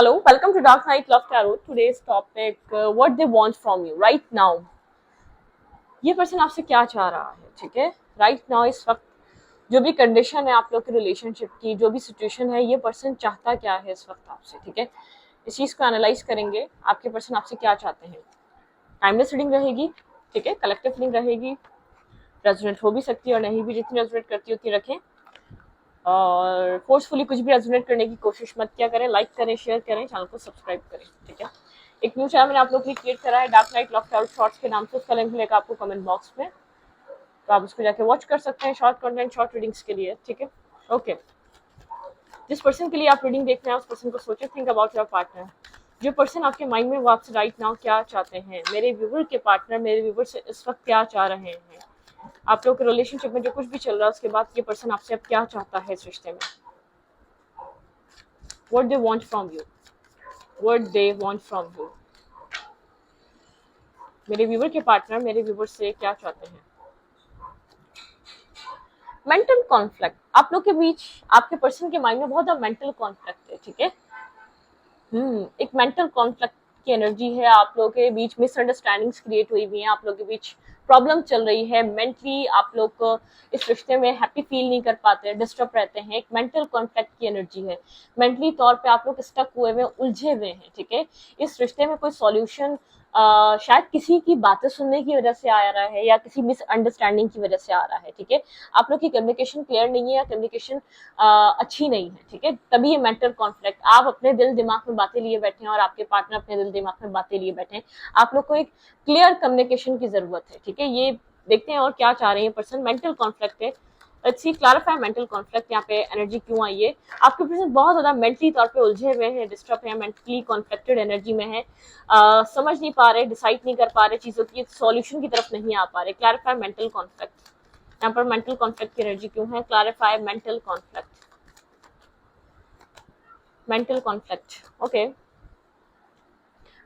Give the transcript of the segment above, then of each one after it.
Hello, welcome to Dark Knight Love Tarot. Today's topic, what they want from you right now. ये person आपसे क्या चाह रहा है, ठीक है? राइट नाउ इस वक्त जो भी कंडीशन है आप लोग के रिलेशनशिप की, जो भी सिचुएशन है, ये पर्सन चाहता क्या है इस वक्त आपसे, ठीक है? इस चीज़ को एनालाइज करेंगे, आपके पर्सन आपसे क्या चाहते हैं। टाइमलेस रीडिंग रहेगी, ठीक है? कलेक्टिव रीडिंग रहेगी, रेजोनेट हो भी सकती है और नहीं भी, जितनी रेजोनेट करती है उतनी रखें। और फोर्सफुली कुछ भी रेजोनेट करने की कोशिश मत किया करें। लाइक करें, शेयर करें, चैनल को सब्सक्राइब करें, ठीक है? एक न्यू चैनल मैंने आप लोग के लिए क्रिएट करा है, dark night love tarot shorts के नाम से। उसका लिंक मिलेगा आपको कमेंट बॉक्स में, तो आप उसको जाके वॉच कर सकते हैं शॉर्ट कंटेंट, शॉर्ट रीडिंग्स के लिए, ठीक है? ओके, जिस पर्सन के लिए आप रीडिंग देख रहे हैं उस पर्सन को सोचे, थिंक अबाउट योर पार्टनर। जो पर्सन आपके माइंड में वो आपसे राइट नाउ क्या चाहते हैं। मेरे व्यूवर के पार्टनर मेरे व्यूवर से इस वक्त क्या चाह रहे हैं। आप लोग के रिलेशनशिप में जो कुछ भी चल रहा है उसके बाद ये पर्सन आपसे अब क्या चाहता है इस रिश्ते में। What they want from you. What they want from you. मेरे व्यूवर के पार्टनर मेरे व्यूवर से क्या चाहते हैं। मेंटल कॉन्फ्लिक्ट आप लोग के बीच, आपके पर्सन के माइंड में बहुत ज्यादा मेंटल कॉन्फ्लिक्ट है, ठीक है? एक मेंटल कॉन्फ्लिक्ट की एनर्जी है। आप लोगों के बीच मिसअंडरस्टैंडिंग्स क्रिएट हुई हुई हैं, आप लोगों के बीच प्रॉब्लम चल रही है। मेंटली आप लोग को इस रिश्ते में हैप्पी फील नहीं कर पाते, डिस्टर्ब रहते हैं। एक मेंटल कॉन्फ्लिक्ट की एनर्जी है। मेंटली तौर पे आप लोग स्टक हुए हुए, उलझे हुए हैं, ठीक है? इस रिश्ते में कोई सॉल्यूशन शायद किसी की बातें सुनने की वजह से आ रहा है या किसी मिसअंडरस्टैंडिंग की वजह से आ रहा है, ठीक है? आप लोग की कम्युनिकेशन क्लियर नहीं है या कम्युनिकेशन अच्छी नहीं है, ठीक है? तभी ये मेंटल कॉन्फ्लिक्ट। आप अपने दिल दिमाग में बातें लिए बैठे हैं और आपके पार्टनर अपने दिल दिमाग में बातें लिए बैठे हैं। आप लोग को एक क्लियर कम्युनिकेशन की जरूरत है, ठीक है? ये देखते हैं और क्या चाह रहे हैं पर्सन। मेंटल कॉन्फ्लिक्ट है। Let's see clarify mental conflict. यहाँ पे एनर्जी क्यों आई है। आपके पर्सन बहुत ज्यादा मेंटली तौर पे उलझे हुए हैं, डिस्टर्ब है, मेंटली कॉन्फ्लिक्टेड एनर्जी में है। समझ नहीं पा रहे, डिसाइड नहीं कर पा रहे, चीजों की सॉल्यूशन की तरफ नहीं आ पा रहे। Clarify mental conflict. यहाँ पर मेंटल कॉन्फ्लिक्ट की एनर्जी क्यों है। Clarify mental conflict. Mental conflict, okay.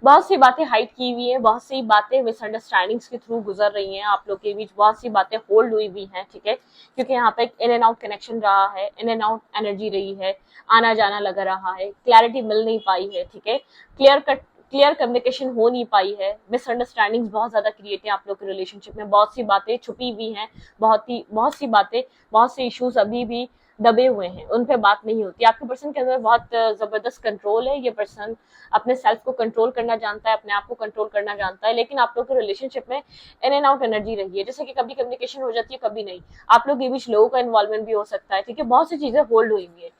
बहुत सी बातें हाइड की हुई है, बहुत सी बातें मिसअंडरस्टैंडिंग्स के थ्रू गुजर रही हैं। आप लोग के बीच बहुत सी बातें होल्ड हुई हुई हैं, ठीक है? क्योंकि यहाँ पे एक इन एंड आउट कनेक्शन रहा है, इन एंड आउट एनर्जी रही है, आना जाना लगा रहा है, क्लैरिटी मिल नहीं पाई है, ठीक है? क्लियर कम्युनिकेशन हो नहीं पाई है। मिसअंडरस्टैंडिंग्स बहुत ज्यादा क्रिएट है आप लोग के रिलेशनशिप में। बहुत सी बातें छुपी हुई हैं, बहुत सी बातें, बहुत से इश्यूज अभी भी दबे हुए हैं, उन पे बात नहीं होती। आपके पर्सन के अंदर बहुत जबरदस्त कंट्रोल है। ये पर्सन अपने सेल्फ को कंट्रोल करना जानता है, अपने आप को कंट्रोल करना जानता है। लेकिन आप लोग के रिलेशनशिप में इन एंड आउट एनर्जी रही है, जैसे कि कभी कम्युनिकेशन हो जाती है, कभी नहीं। आप लोग के बीच लोगों का इन्वॉल्वमेंट भी हो सकता है, ठीक है? बहुत सी चीजें होल्ड हुई हुई है।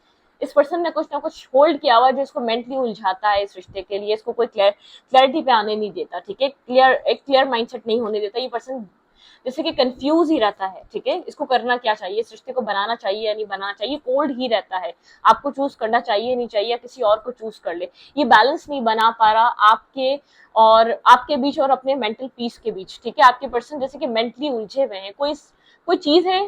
इस पर्सन ने कुछ ना कुछ होल्ड किया हुआ है जो इसको मेंटली उलझाता है इस रिश्ते के लिए। इसको कोई क्लैरिटी पे आने नहीं देता, ठीक है? एक क्लियर माइंडसेट नहीं होने देता। ये पर्सन जैसे कि कंफ्यूज ही रहता है, ठीक है? इसको करना क्या चाहिए, इस रिश्ते को बनाना चाहिए या नहीं बनाना चाहिए, कोल्ड ही रहता है। आपको चूज करना चाहिए नहीं चाहिए, या किसी और को चूज कर ले। ये बैलेंस नहीं बना पा रहा आपके बीच और अपने मेंटल पीस के बीच, ठीक है? आपके पर्सन जैसे कि मेंटली उलझे हुए हैं। कोई चीज है,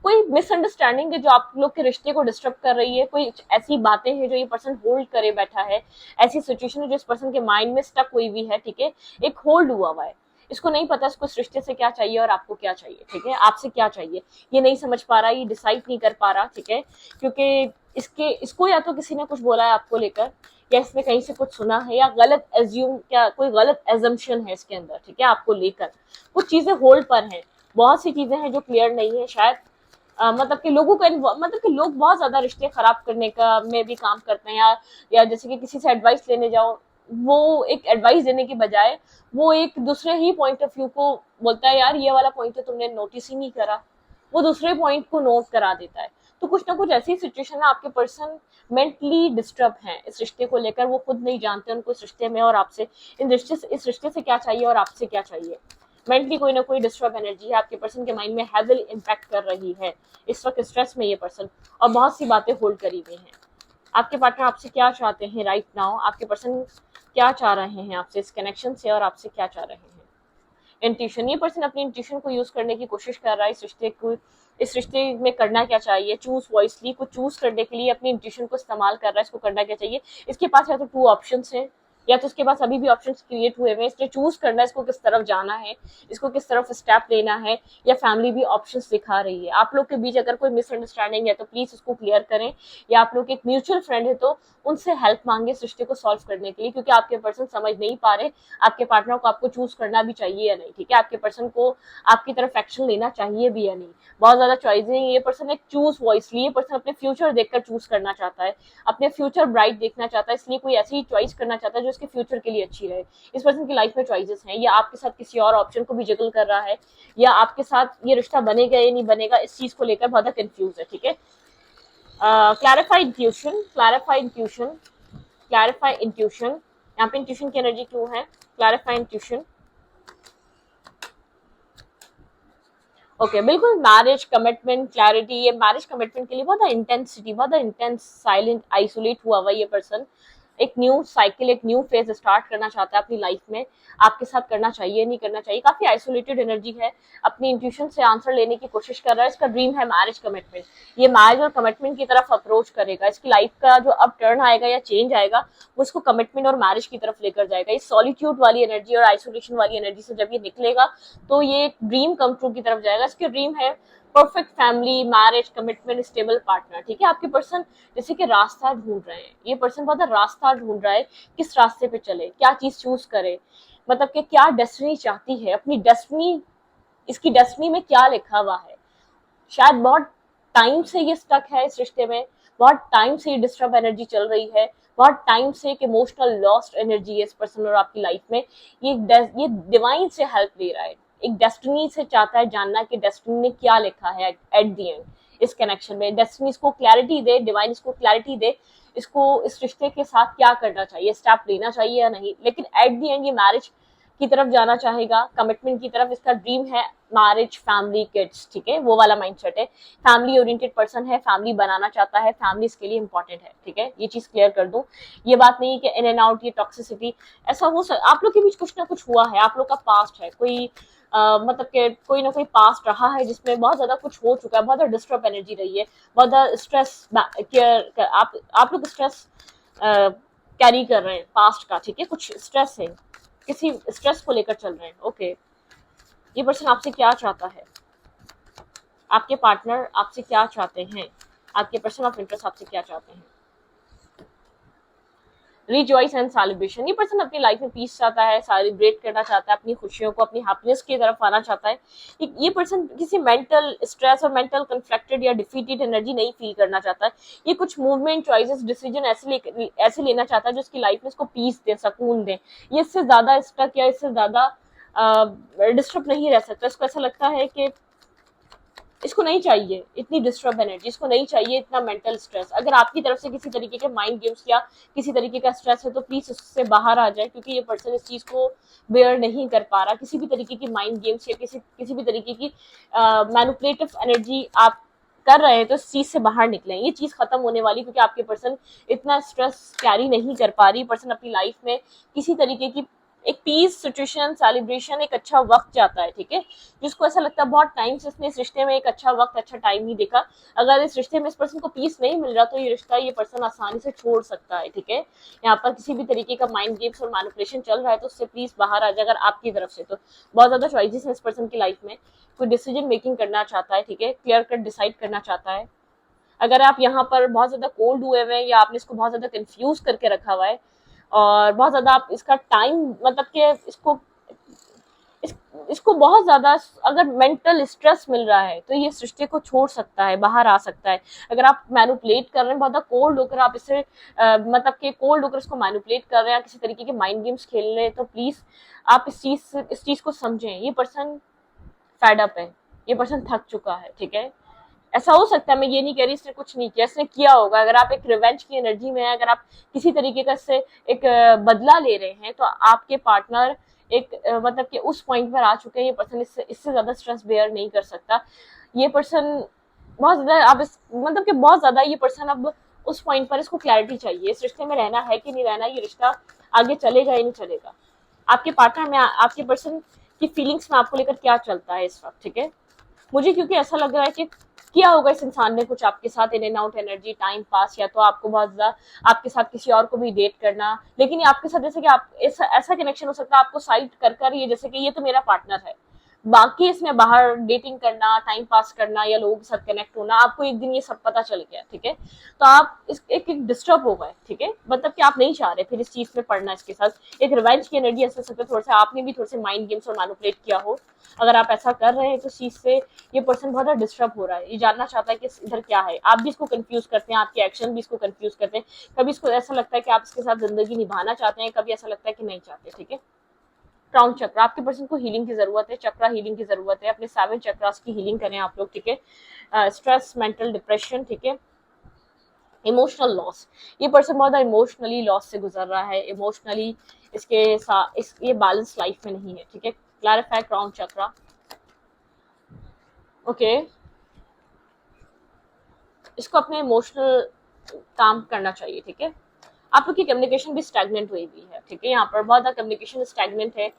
कोई मिसअंडरस्टैंडिंग है जो आप लोग के रिश्ते को डिस्टर्ब कर रही है। कोई ऐसी बातें हैं जो ये पर्सन होल्ड करे बैठा है। ऐसी सिचुएशन है जो इस पर्सन के माइंड में स्टक हुई हुई है, ठीक है? एक होल्ड हुआ हुआ है। इसको नहीं पता इसको इस रिश्ते से क्या चाहिए और आपको क्या चाहिए, ठीक है? आपसे क्या चाहिए ये नहीं समझ पा रहा, ये डिसाइड नहीं कर पा रहा, ठीक है? क्योंकि इसको या तो किसी ने कुछ बोला है आपको लेकर, या इसने कहीं से कुछ सुना है, या गलत एज्यूम, क्या कोई गलत एजम्पशन है इसके अंदर, ठीक है? आपको लेकर कुछ चीजें होल्ड पर हैं। बहुत सी चीजें हैं जो क्लियर नहीं है शायद। मतलब कि लोग बहुत ज्यादा रिश्ते खराब करने का में भी काम करते हैं, या जैसे कि किसी से एडवाइस लेने जाओ, वो एक एडवाइस देने के बजाय वो एक दूसरे ही पॉइंट ऑफ व्यू को बोलता है, यार ये वाला पॉइंट तो तुमने नोटिस ही नहीं करा। वो दूसरे पॉइंट को नोट करा देता है। तो कुछ ना कुछ ऐसी सिचुएशन है, आपके पर्सन मेंटली डिस्टर्ब है इस रिश्ते को लेकर। वो खुद नहीं जानते उनको इस रिश्ते में और आपसे, इस रिश्ते से क्या चाहिए और आपसे क्या चाहिए। मेंटली कोई ना कोई डिस्टर्ब एनर्जी है आपके पर्सन के माइंड में, हैविल इम्पैक्ट कर रही है इस वक्त स्ट्रेस में ये पर्सन, और बहुत सी बातें होल्ड करी हुई हैं। आपके पार्टनर आपसे क्या चाहते हैं राइट नाउ। आपके पर्सन क्या चाह रहे हैं आपसे इस कनेक्शन से, और आपसे क्या चाह रहे हैं। इंट्यूशन, ये पर्सन अपनी इंट्यूशन को यूज करने की कोशिश कर रहा है इस रिश्ते में करना क्या चाहिए। चूज वॉइसली, कुछ चूज करने के लिए अपनी इंट्यूशन को इस्तेमाल कर रहा है। इसको करना क्या चाहिए। इसके पास या तो 2 ऑप्शंस हैं, या तो उसके पास अभी भी ऑप्शंस क्रिएट हुए हुए हैं, इसलिए चूज करना है इसको किस तरफ जाना है, इसको किस तरफ स्टेप लेना है, या फैमिली भी ऑप्शंस दिखा रही है। आप लोग के बीच अगर कोई मिसअंडरस्टैंडिंग है तो प्लीज उसको क्लियर करें, या आप लोग एक म्यूचुअल फ्रेंड है तो उनसे हेल्प मांगे इस रिश्ते को सॉल्व करने के लिए, क्योंकि आपके पर्सन समझ नहीं पा रहे आपके पार्टनर को आपको चूज करना भी चाहिए या नहीं, ठीक है, आपके पर्सन को आपकी तरफ एक्शन लेना चाहिए भी या नहीं। बहुत ज्यादा चॉइस है, ये पर्सन एक चूज वॉइसली, ये पर्सन अपने फ्यूचर देखकर चूज करना चाहता है, अपने फ्यूचर ब्राइट देखना चाहता है, इसलिए कोई ऐसी चॉइस करना चाहता है जो उसके फ्यूचर के लिए अच्छी रहे। इस पर्सन की लाइफ में चॉइसेस हैं, या आपके साथ किसी और ऑप्शन को भी जगल कर रहा है, या आपके साथ ये रिश्ता बनेगा या नहीं बनेगा इस चीज को लेकर बहुत कंफ्यूज है, ठीक है। Clarify intuition, clarify intuition, clarify intuition, यहाँ पे इंट्यूशन की एनर्जी क्यों है, क्लैरिफाई इंट्यूशन। ओके बिल्कुल, मैरिज कमिटमेंट क्लैरिटी, ये मैरिज कमिटमेंट के लिए बहुत इंटेंसिटी, बहुत इंटेंस साइलेंट आइसोलेट हुआ हुआ ये पर्सन एक न्यू साइकिल, एक न्यू फेज स्टार्ट करना चाहता है अपनी लाइफ में, आपके साथ करना चाहिए नहीं करना चाहिए, काफी आइसोलेटेड एनर्जी है, अपनी इंट्यूशन से आंसर लेने की कोशिश कर रहा है, इसका ड्रीम है मैरिज कमिटमेंट, ये मैरिज और कमिटमेंट की तरफ अप्रोच करेगा, इसकी लाइफ का जो अप टर्न आएगा या चेंज आएगा वो इसको कमिटमेंट और मैरिज की तरफ लेकर जाएगा। ये सॉलिट्यूड वाली एनर्जी और आइसोलेशन वाली एनर्जी से जब ये निकलेगा तो ये ड्रीम कम ट्रू की तरफ जाएगा। इसके ड्रीम है perfect family, marriage, commitment, stable partner, ठीक है। आपके पर्सन जैसे कि रास्ता ढूंढ रहे हैं, ये पर्सन बहुत रास्ता ढूंढ रहा है, किस रास्ते पे चले, क्या चीज चूज करे, मतलब कि क्या डेस्टिनी चाहती है, अपनी डेस्टिनी, इसकी डेस्टिनी में क्या लिखा हुआ है। शायद बहुत टाइम से ये स्टक है इस रिश्ते में, बहुत टाइम से ये डिस्टर्ब एनर्जी चल रही है, बहुत टाइम से एक इमोशनल लॉस्ट एनर्जी है इस पर्सन और आपकी लाइफ में। ये डिवाइन से हेल्प ले रहा है, एक डेस्टिनी से चाहता है जानना कि डेस्टिनी ने क्या लिखा है एट द एंड इस कनेक्शन में। डेस्टिनी इसको क्लैरिटी दे, डिवाइन इसको क्लैरिटी दे, इसको इस रिश्ते के साथ क्या करना चाहिए, स्टेप लेना चाहिए या नहीं, लेकिन एट द एंड ये मैरिज की तरफ जाना चाहेगा, कमिटमेंट की तरफ। इसका ड्रीम है मैरिज, फैमिली, किड्स, ठीक है, वो वाला माइंडसेट है, फैमिली ओरिएंटेड पर्सन है, फैमिली बनाना चाहता है, फैमिली इसके लिए इंपॉर्टेंट है, ठीक है, ये चीज क्लियर कर दूं। ये बात नहीं है कि इन एंड आउट, ये टॉक्सिसिटी ऐसा हो आप लोग के बीच कुछ ना कुछ हुआ है, आप लोग का पास्ट है, कोई मतलब कि कोई ना कोई पास्ट रहा है जिसमें बहुत ज्यादा कुछ हो चुका है, बहुत ज्यादा डिस्टर्ब एनर्जी रही है, बहुत ज्यादा स्ट्रेस केयर, आप लोग स्ट्रेस कैरी कर रहे हैं पास्ट का, ठीक है, कुछ स्ट्रेस है, किसी स्ट्रेस को लेकर चल रहे हैं। ओके, ये पर्सन आपसे क्या चाहता है, आपके पार्टनर आपसे क्या चाहते हैं, आपके पर्सन ऑफ इंटरेस्ट आपसे क्या चाहते हैं। रिजॉइस एंड सेलिब्रेशन, ये पर्सन अपनी लाइफ में पीस चाहता है, सेलिब्रेट करना चाहता है, अपनी खुशियों को, अपनी हैप्पीनेस की तरफ आना चाहता है। ये पर्सन किसी मेंटल स्ट्रेस और मेंटल कन्फ्लिक्टेड या डिफीटेड एनर्जी नहीं फील करना चाहता है। ये कुछ मूवमेंट, चॉइसेस, डिसीजन ऐसे लेना चाहता है जो उसकी लाइफ में इसको पीस दे, सुकून दे। ये इससे ज्यादा स्टक या इससे ज्यादा डिस्टर्ब नहीं रह सकता। इसको ऐसा लगता है कि इसको नहीं चाहिए इतनी डिस्टर्ब एनर्जी, इसको नहीं चाहिए इतना मेंटल स्ट्रेस। अगर आपकी तरफ से किसी तरीके के माइंड गेम्स या किसी तरीके का स्ट्रेस है तो प्लीज उससे बाहर आ जाए, क्योंकि ये पर्सन इस चीज को बेयर नहीं कर पा रहा। किसी भी तरीके की माइंड गेम्स या किसी भी तरीके की मैनिपुलेटिव एनर्जी आप कर रहे हैं तो इस चीज से बाहर निकलें, ये चीज खत्म होने वाली, क्योंकि आपके पर्सन इतना स्ट्रेस कैरी नहीं कर पा रही। पर्सन अपनी लाइफ में किसी तरीके की एक पीस सिचुएशन, सेलिब्रेशन, एक अच्छा वक्त जाता है, ठीक है, जिसको ऐसा लगता है बहुत टाइम से इसने इस रिश्ते में एक अच्छा वक्त, अच्छा टाइम नहीं देखा। अगर इस रिश्ते में इस पर्सन को पीस नहीं मिल रहा तो ये रिश्ता, ये पर्सन आसानी से छोड़ सकता है, ठीक है। यहाँ पर किसी भी तरीके का माइंड गेम्स और मैनिपुलेशन चल रहा है तो उससे प्लीज बाहर आ जाए। अगर आपकी तरफ से तो बहुत ज्यादा चॉइसेस है इस पर्सन की लाइफ में, कोई डिसीजन मेकिंग करना चाहता है, ठीक है, क्लियर कट डिसाइड करना चाहता है। अगर आप यहाँ पर बहुत ज्यादा कोल्ड हुए हुए हैं या आपने इसको बहुत ज्यादा कंफ्यूज करके रखा हुआ है और बहुत ज्यादा आप इसका टाइम, मतलब कि इसको बहुत ज्यादा अगर मेंटल स्ट्रेस मिल रहा है तो ये सृष्टि को छोड़ सकता है, बाहर आ सकता है। अगर आप मैनिपुलेट कर रहे हैं बहुत कोल्ड होकर, आप इससे मतलब कि कोल्ड होकर इसको मैनिपुलेट कर रहे हैं, किसी तरीके के माइंड गेम्स खेल रहे हैं, तो प्लीज आप इस चीज को समझें। ये पर्सन फेड अप है, ये पर्सन थक चुका है, ठीक है। ऐसा हो सकता है, मैं ये नहीं कह रही इसने कुछ नहीं किया, इसने किया होगा। अगर आप एक रिवेंज की एनर्जी में है, अगर आप किसी तरीके का इससे एक बदला ले रहे हैं तो आपके पार्टनर एक मतलब कि उस पॉइंट पर आ चुके हैं। ये पर्सन इससे ज्यादा स्ट्रेस बेयर नहीं कर सकता। ये पर्सन बहुत ज्यादा अब मतलब कि बहुत ज्यादा ये पर्सन अब उस पॉइंट पर इसको क्लैरिटी चाहिए, इस रिश्ते में रहना है कि नहीं रहना, ये रिश्ता आगे चलेगा या नहीं चलेगा। आपके पार्टनर में, आपके पर्सन की फीलिंग्स में आपको लेकर क्या चलता है इस वक्त, ठीक है। मुझे क्योंकि ऐसा लग रहा है कि किया होगा इस इंसान ने कुछ आपके साथ, in and out energy, time pass, या तो आपको बहुत ज्यादा आपके साथ किसी और को भी डेट करना, लेकिन ये आपके साथ जैसे कि आप ऐसा कनेक्शन हो सकता है आपको साइड कर कर ये जैसे कि ये तो मेरा पार्टनर है, बाकी इसमें बाहर डेटिंग करना, टाइम पास करना या लोगों के साथ कनेक्ट होना, आपको एक दिन ये सब पता चल गया, ठीक है, तो आप इस एक डिस्टर्ब हो गए, ठीक है, मतलब कि आप नहीं चाह रहे फिर इस चीज में पढ़ना, इसके साथ एक रिवेंज की एनर्जी ऐसे सकते, थोड़ा सा आपने भी थोड़े से माइंड गेम्स और मैनिपुलेट किया हो, अगर आप ऐसा कर रहे हैं तो चीज से ये पर्सन बहुत ज्यादा डिस्टर्ब हो रहा है, ये जानना चाहता है कि इधर क्या है, आप भी इसको कंफ्यूज करते हैं, आपके एक्शन भी इसको कंफ्यूज करते हैं, कभी इसको ऐसा लगता है कि आप इसके साथ जिंदगी निभाना चाहते हैं, कभी ऐसा लगता है कि नहीं चाहते, ठीक है। क्राउन चक्र, आपके पर्सन को हीलिंग की जरूरत है, चक्रा हीलिंग की जरूरत है, अपने 7 चक्रास की हीलिंग करें आप लोग, ठीक है। स्ट्रेस, मेंटल डिप्रेशन, ठीक है, इमोशनल लॉस, ये पर्सन बहुत ज्यादा इमोशनली लॉस से गुजर रहा है, इमोशनली इसके साथ ये बैलेंस लाइफ में नहीं है, ठीक है। क्लैरिफाई क्राउन चक्रा, ओके, इसको अपने इमोशनल काम करना चाहिए, ठीक है। आप लोग की कम्युनिकेशन भी स्टैग्नेंट हुई हुई है, ठीक है, यहाँ पर बहुत ज्यादा कम्युनिकेशन स्टैग्नेंट है,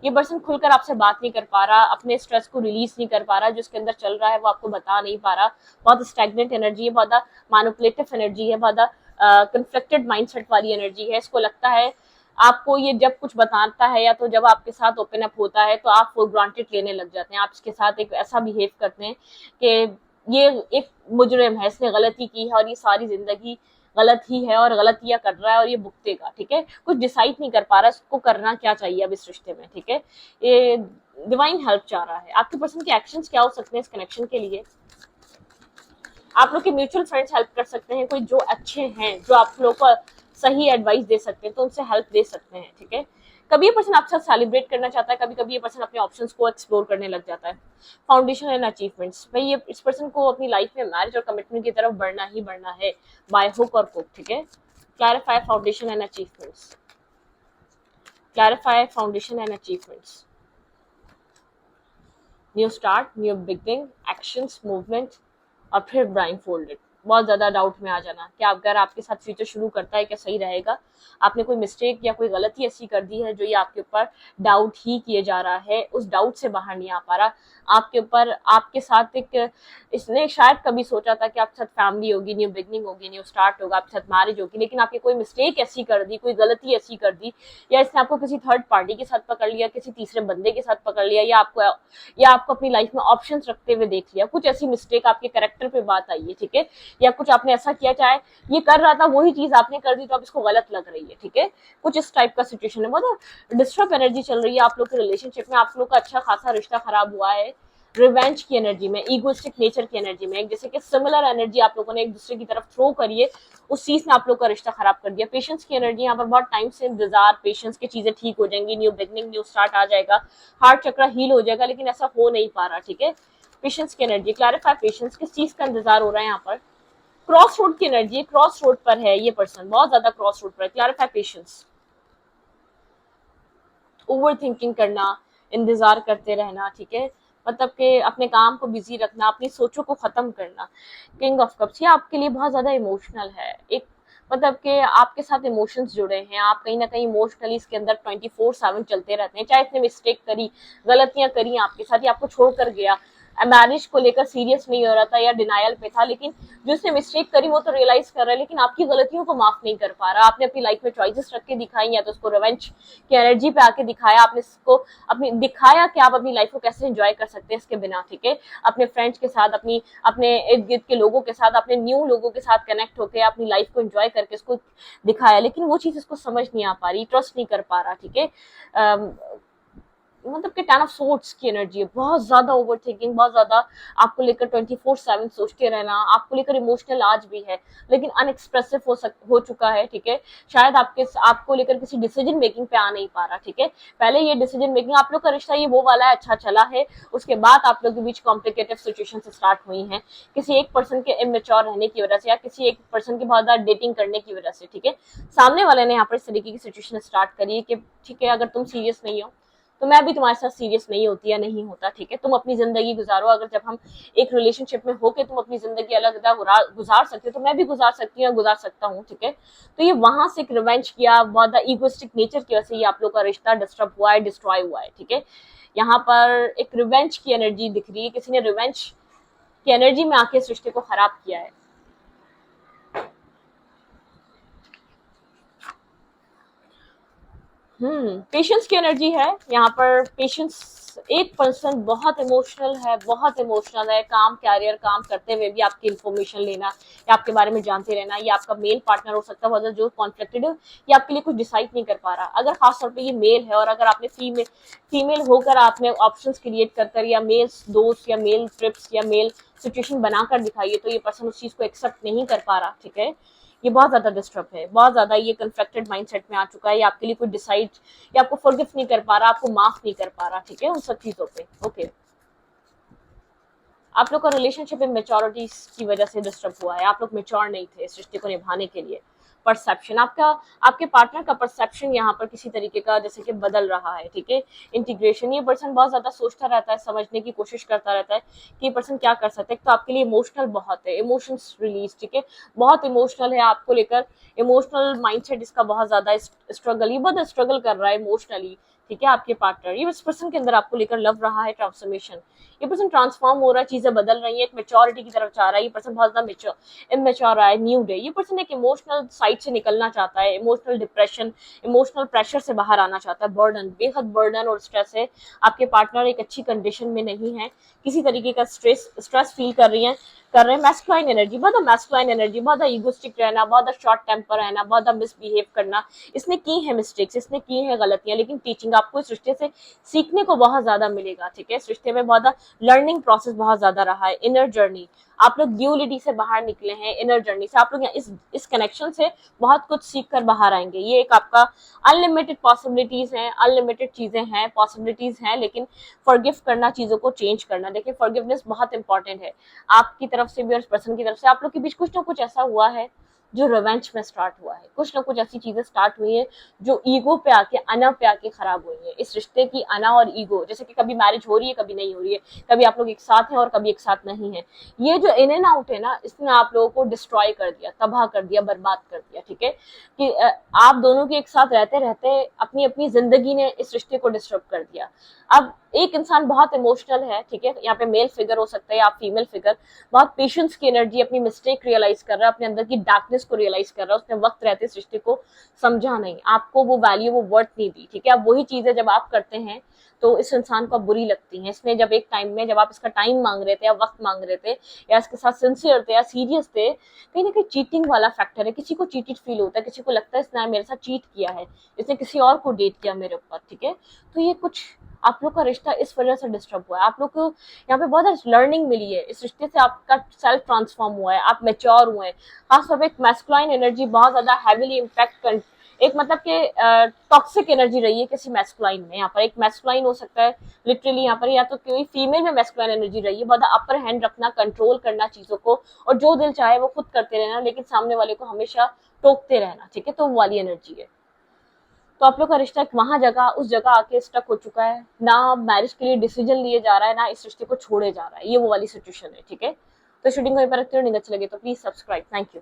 ये पर्सन खुलकर आपसे बात नहीं कर पा रहा, अपने स्ट्रेस को रिलीज नहीं कर पा रहा, जो इसके अंदर चल रहा है वो आपको बता नहीं पा रहा, बहुत स्टैग्नेंट एनर्जी है, बहुत ज्यादा मैनिपुलेटिव एनर्जी है, बहुत ज्यादा कंफ्लिक्टेड माइंडसेट वाली एनर्जी है, इसको लगता है आपको ये जब कुछ बताता है या तो जब आपके साथ ओपन अप होता है तो आप फॉर ग्रांटेड लेने लग जाते हैं, आप इसके साथ एक ऐसा बिहेव करते हैं कि ये एक मुजरिम है, इसने गलती की है और ये सारी जिंदगी गलत ही है और गलतियां कर रहा है और ये भुगतेगा, ठीक है, कुछ डिसाइड नहीं कर पा रहा इसको करना क्या चाहिए अब इस रिश्ते में, ठीक है, ये डिवाइन हेल्प चाह रहा है। आपके पर्सन के एक्शंस क्या हो सकते हैं इस कनेक्शन के लिए, आप लोग के म्यूचुअल फ्रेंड्स हेल्प कर सकते हैं, कोई जो अच्छे हैं, जो आप लोग को सही एडवाइस दे सकते हैं तो उनसे हेल्प दे सकते हैं, ठीक है। कभी ये पर्सन आपके साथ सेलिब्रेट करना चाहता है, कभी कभी ये पर्सन अपने ऑप्शंस को एक्सप्लोर करने लग जाता है। फाउंडेशन एंड अचीवमेंट्स, भाई ये इस पर्सन को अपनी लाइफ में मैरिज और कमिटमेंट की तरफ बढ़ना ही बढ़ना है, बाय हुक और क्रुक, ठीक है। Clarify foundation and achievements, clarify foundation and achievements, new start, new beginning, actions, movement और फिर ब्लाइंड फोल्डेड, बहुत ज्यादा डाउट में आ जाना कि आप अगर आपके साथ फ्यूचर शुरू करता है क्या सही रहेगा, आपने कोई मिस्टेक या कोई गलती ऐसी कर दी है जो ये आपके ऊपर डाउट ही किए जा रहा है, उस डाउट से बाहर नहीं आ पा रहा, आपके ऊपर आपके साथ एक इसने शायद कभी सोचा था कि आपके साथ फैमिली होगी, न्यू बिगनिंग होगी, न्यू स्टार्ट होगा, आपके साथ मैरिज होगी, लेकिन आपकी कोई मिस्टेक ऐसी कर दी, कोई गलती ऐसी कर दी, या इसने आपको किसी थर्ड पार्टी के साथ पकड़ लिया, किसी तीसरे बंदे के साथ पकड़ लिया, या आपको अपनी लाइफ में ऑप्शंस रखते हुए देख लिया, कुछ ऐसी मिस्टेक आपके कैरेक्टर पे बात आई है, ठीक है, या कुछ आपने ऐसा किया, चाहे ये कर रहा था वही चीज आपने कर दी तो अब इसको गलत लग रही है, ठीक है, कुछ इस टाइप का सिचुएशन है, बहुत डिस्टर्ब एनर्जी चल रही है आप लोग के रिलेशनशिप में, आप लोग का अच्छा खासा रिश्ता खराब हुआ है, रिवेंज की एनर्जी में, इगोइस्टिक नेचर की एनर्जी में, जैसे कि सिमिलर एनर्जी आप लोगों ने एक दूसरे की तरफ थ्रो करी है, उस चीज ने आप लोग का रिश्ता खराब कर दिया। पेशेंस की एनर्जी, यहाँ पर बहुत टाइम से इंतजार, पेशेंस की चीजें ठीक हो जाएंगी, न्यू बिगनिंग, न्यू स्टार्ट आ जाएगा, हार्ट चक्र हील हो जाएगा, लेकिन ऐसा हो नहीं पा रहा, ठीक है। पेशेंस की एनर्जी, क्लैरिफाई पेशेंस, किस चीज का इंतजार हो रहा है यहाँ पर, क्रॉस रोड की एनर्जी, क्रॉस रोड पर है ये पर्सन, बहुत ज्यादा क्रॉस रोड पर है, क्लैरिफाई पेशेंस, ओवर थिंकिंग करना, इंतजार करते रहना, ठीक है, मतलब कि अपने काम को बिजी रखना, अपनी सोचों को खत्म करना। किंग ऑफ कप्स, ये आपके लिए बहुत ज्यादा इमोशनल है, एक मतलब कि आपके साथ इमोशंस जुड़े हैं, आप कहीं ना कहीं इमोशनली इसके अंदर 24/7 चलते रहते हैं, चाहे इसने मिस्टेक करी, गलतियां करी आपके साथ, या आपको छोड़कर गया, मैरिज को लेकर सीरियस नहीं हो रहा था या डिनायल पे था, लेकिन जो उसने मिस्टेक करी वो तो रियलाइज कर रहा है, लेकिन आपकी गलतियों को माफ नहीं कर पा रहा, आपने अपनी लाइफ में चॉइसेस रख के दिखाई, या तो उसको रिवेंज की एनर्जी पे आके दिखाया, आपने इसको अपनी दिखाया कि आप अपनी लाइफ को कैसे एंजॉय कर सकते हैं इसके बिना, ठीक है, अपने फ्रेंड्स के साथ, अपने इर्द गिर्द के लोगों के साथ, अपने न्यू लोगों के साथ कनेक्ट होकर अपनी लाइफ को एंजॉय करके इसको दिखाया, लेकिन वो चीज इसको समझ नहीं आ पा रही, ट्रस्ट नहीं कर पा रहा, ठीक है। मतलब कि 10 ऑफ सोर्ड्स की एनर्जी है, बहुत ज्यादा ओवर थिंकिंग, बहुत ज्यादा आपको लेकर 24/7 सोचते रहना, आपको लेकर इमोशनल आज भी है, लेकिन अनएक्सप्रेसिव हो चुका है, ठीक है, शायद आपको लेकर किसी डिसीजन मेकिंग पे आ नहीं पा रहा, ठीक है, पहले ये डिसीजन मेकिंग आप लोग का रिश्ता ये वो वाला है, अच्छा चला है, उसके बाद आप लोग के बीच कॉम्प्लिकेटेड सिचुएशन स्टार्ट हुई है, किसी एक पर्सन के इमेच्योर रहने की वजह से, या किसी एक पर्सन की बहुत ज्यादा डेटिंग करने की वजह से, ठीक है, सामने वाले ने यहाँ पर इस तरीके की सिचुएशन स्टार्ट करी है कि ठीक है, अगर तुम सीरियस नहीं हो तो मैं भी तुम्हारे साथ सीरियस नहीं होती या नहीं होता, ठीक है, तुम अपनी जिंदगी गुजारो, अगर जब हम एक रिलेशनशिप में होके तुम अपनी जिंदगी अलग अलग गुजार सकते हो तो मैं भी गुजार सकती हूँ, गुजार सकता हूँ, ठीक है, तो ये वहां से एक रिवेंज किया, बहुत ईगोइस्टिक नेचर की वजह से ये आप लोग का रिश्ता डिस्टर्ब हुआ है, डिस्ट्रॉय हुआ है, ठीक है, यहाँ पर एक रिवेंज की एनर्जी दिख रही है, किसी ने रिवेंज की एनर्जी में आके इस रिश्ते को खराब किया है। पेशेंस की एनर्जी है यहाँ पर। पेशेंस, एक पर्सन बहुत इमोशनल है, बहुत इमोशनल है। काम, कैरियर, काम करते हुए भी आपकी इन्फॉर्मेशन लेना या आपके बारे में जानते रहना। ये आपका मेल पार्टनर हो सकता है जो कॉन्फ्लिक्टेड है, ये आपके लिए कुछ डिसाइड नहीं कर पा रहा। अगर खासतौर पे ये मेल है और अगर आपने फीमेल होकर आपने ऑप्शंस क्रिएट कर कर या मेल दोस्त या मेल ट्रिप्स या मेल सिचुएशन बनाकर दिखाई है, तो ये पर्सन उस चीज को एक्सेप्ट नहीं कर पा रहा। ठीक है, ये बहुत ज्यादा डिस्टर्ब है, बहुत ज्यादा ये कन्फ्लिक्टेड माइंडसेट में आ चुका है। ये आपके लिए कोई डिसाइड या आपको फॉरगिव नहीं कर पा रहा, आपको माफ नहीं कर पा रहा। ठीक है, उन सब चीजों पे। ओके, आप लोग का रिलेशनशिप में मेच्योरिटी की वजह से डिस्टर्ब हुआ है। आप लोग मेच्योर नहीं थे इस रिश्ते को निभाने के लिए। परसेप्शन आपका, आपके पार्टनर का परसेप्शन यहाँ पर किसी तरीके का जैसे कि बदल रहा है। ठीक है, इंटीग्रेशन, ये पर्सन बहुत ज्यादा सोचता रहता है, समझने की कोशिश करता रहता है कि ये पर्सन क्या कर सकते हैं। तो आपके लिए इमोशनल बहुत है, इमोशंस रिलीज। ठीक है, बहुत इमोशनल है आपको लेकर, इमोशनल माइंडसेट इसका बहुत ज्यादा स्ट्रगल, ये बहुत स्ट्रगल कर रहा है इमोशनली। ठीक है, आपके पार्टनर, ये इस पर्सन के अंदर आपको लेकर लव रहा है, ट्रांसफॉर्मेशन, ये पर्सन ट्रांसफॉर्म हो रहा है, चीजें बदल रही है, एक मेच्योरिटी की तरफ जा रहा है। ये पर्सन बहुत ज्यादा इमेच्योर है, न्यू डे। ये पर्सन एक इमोशनल साइड से निकलना चाहता है, इमोशनल डिप्रेशन, इमोशनल प्रेशर से बाहर आना चाहता है। बर्डन, बेहद बर्डन और स्ट्रेस है। आपके पार्टनर एक अच्छी कंडीशन में नहीं है, किसी तरीके का स्ट्रेस फील कर रहे हैं। मैस्कुलाइन एनर्जी, बहुत मैस्कुलाइन एनर्जी, बहुत ईगोस्टिक रहना, बहुत शॉर्ट टेम्पर रहना, बहुत मिसबिहेव करना। इसने की है मिस्टेक्स, इसने की है गलतियां, लेकिन टीचिंग आपको इस रिश्ते से सीखने को बहुत ज्यादा मिलेगा। ठीक है, इस रिश्ते में बहुत लर्निंग प्रोसेस बहुत ज्यादा रहा है। इनर जर्नी, आप लोग ड्यूलिटी से बाहर निकले हैं, इनर जर्नी से आप लोग इस कनेक्शन से बहुत कुछ सीख कर बाहर आएंगे। ये एक आपका अनलिमिटेड पॉसिबिलिटीज हैं, अनलिमिटेड चीजें हैं, पॉसिबिलिटीज हैं, लेकिन फॉरगिव करना, चीजों को चेंज करना। देखिए, फॉरगिवनेस बहुत इंपॉर्टेंट है आपकी तरफ से भी और पर्सन की तरफ से। आप लोग के बीच कुछ ना कुछ ऐसा हुआ है जो रिवेंज में स्टार्ट हुआ है, कुछ ना कुछ ऐसी चीजें स्टार्ट हुई है जो ईगो पे आके, अना पे आके खराब हुई है। इस रिश्ते की अना और ईगो, जैसे कि कभी मैरिज हो रही है, कभी नहीं हो रही है, कभी आप लोग एक साथ हैं और कभी एक साथ नहीं है। ये जो इन एंड आउट है ना, इसने आप लोगों को डिस्ट्रॉय कर दिया, तबाह कर दिया, बर्बाद कर दिया। ठीक है, कि आप दोनों के एक साथ रहते रहते अपनी अपनी जिंदगी ने इस रिश्ते को डिस्टर्ब कर दिया। अब एक इंसान बहुत इमोशनल है, ठीक है, यहाँ पे मेल फिगर हो सकता है या फीमेल फिगर, बहुत पेशेंस की एनर्जी, अपनी मिस्टेक रियलाइज कर रहा है, अपने अंदर की डार्कनेस को रियलाइज कर रहा है। उसने वक्त रहते इस रिश्ते को समझा नहीं, आपको वो वैल्यू, वो वर्थ नहीं दी। ठीक है, अब वही चीजें जब आप करते हैं तो इस इंसान को बुरी लगती हैं। इसने जब एक टाइम में, जब आप इसका टाइम मांग रहे थे या वक्त मांग रहे थे या इसके साथ सिंसियर थे या सीरियस थे, कहीं ना कहीं चीटिंग वाला फैक्टर है। किसी को चीटेड फील होता है, किसी को लगता है इसने मेरे साथ चीट किया है, इसने किसी और को डेट किया मेरे ऊपर। ठीक है, तो ये कुछ आप लोग का रिश्ता इस वजह से डिस्टर्ब हुआ है। आप लोग को यहाँ पे बहुत लर्निंग मिली है, इस रिश्ते से आपका सेल्फ ट्रांसफॉर्म हुआ है, आप मेच्योर हुए हैं। खासतौर पर एक मैस्कुलाइन एनर्जी बहुत ज्यादा हैविली इम्पैक्ट, एक मतलब कि टॉक्सिक एनर्जी रही है किसी मैस्कुलाइन में। यहाँ पर एक मैस्कुलाइन हो सकता है लिटरली यहाँ पर, या तो कोई फीमेल में मैस्कुलाइन एनर्जी रही है, बहुत अपर हैंड रखना, कंट्रोल करना चीजों को, और जो दिल चाहे वो खुद करते रहना, लेकिन सामने वाले को हमेशा टोकते रहना। ठीक है, तो वो वाली एनर्जी है। तो आप लोग का रिश्ता वहां जगह, उस जगह आके स्टक हो चुका है ना, मैरिज के लिए डिसीजन लिए जा रहा है ना इस रिश्ते को छोड़े जा रहा है, ये वो वाली सिचुएशन है। ठीक है, तो शूटिंग को पर रखते हो, नहीं अच्छा लगे तो प्लीज सब्सक्राइब। Thank you.